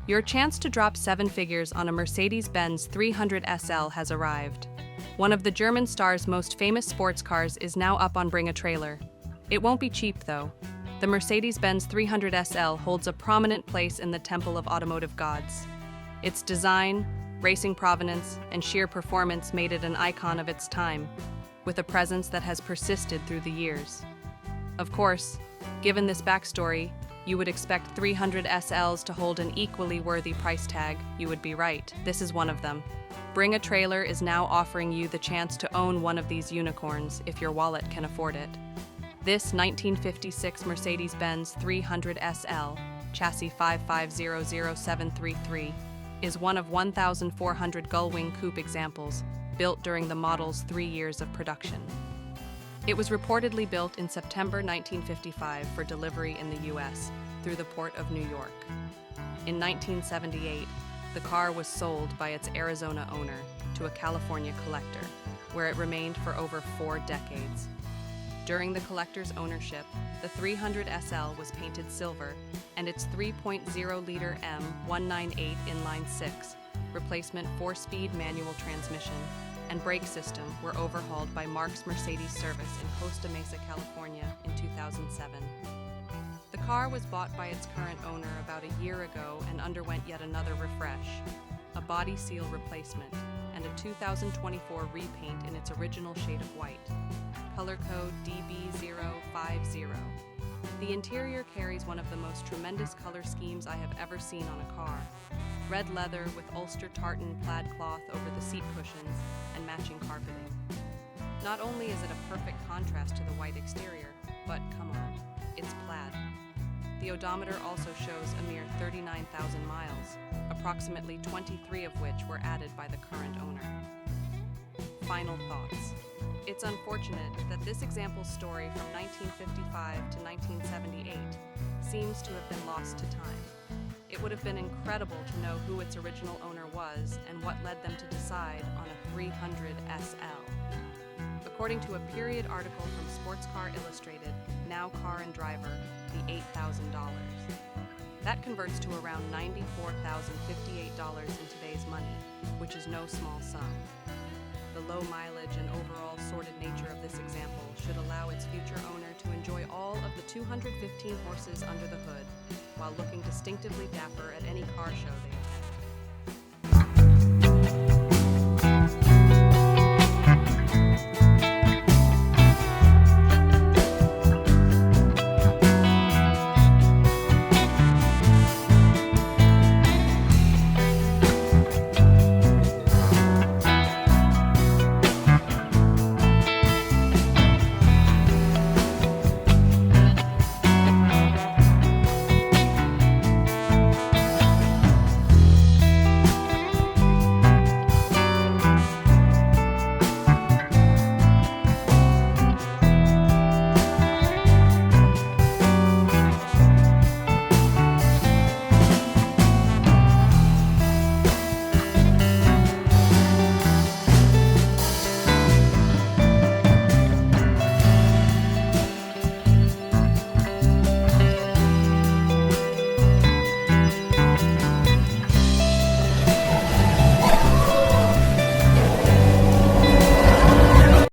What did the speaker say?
Your chance to drop seven figures on a Mercedes-Benz 300SL has arrived. One of the German star's most famous sports cars is now up on Bring a Trailer. It won't be cheap, though. The Mercedes-Benz 300SL holds a prominent place in the temple of automotive gods. Its design, racing provenance, and sheer performance made it an icon of its time, with a presence that has persisted through the years. Of course, given this backstory, you would expect 300SLs to hold an equally worthy price tag. You would be right. This is one of them. Bring a Trailer is now offering you the chance to own one of these unicorns if your wallet can afford it. This 1956 Mercedes-Benz 300SL, chassis 5500733, is one of 1,400 Gullwing coupe examples built during the model's 3 years of production. It was reportedly built in September 1955 for delivery in the U.S. through the port of New York. In 1978, the car was sold by its Arizona owner to a California collector, where it remained for over 4 decades. During the collector's ownership, the 300SL was painted silver, and its 3.0-liter M198 inline-6 replacement 4-speed manual transmission and brake system were overhauled by Mark's Mercedes service in Costa Mesa, California in 2007. The car was bought by its current owner about a year ago and underwent yet another refresh, a body seal replacement, and a 2024 repaint in its original shade of white, color code DB050. The interior carries one of the most tremendous color schemes I have ever seen on a car. Red leather with Ulster tartan plaid cloth over the seat cushions and matching carpeting. Not only is it a perfect contrast to the white exterior, but come on, it's plaid. The odometer also shows a mere 39,000 miles, approximately 23 of which were added by the current owner. Final thoughts. It's unfortunate that this example's story from 1955 to 1978 seems to have been lost to time. It would have been incredible to know who its original owner was and what led them to decide on a 300SL. According to a period article from Sports Car Illustrated, now Car and Driver, the $8,000. That converts to around $94,058 in today's money, which is no small sum. The low mileage and overall sordid nature of this example should allow its future owner to enjoy all of the 215 horses under the hood, while looking distinctively dapper at any car show they attend.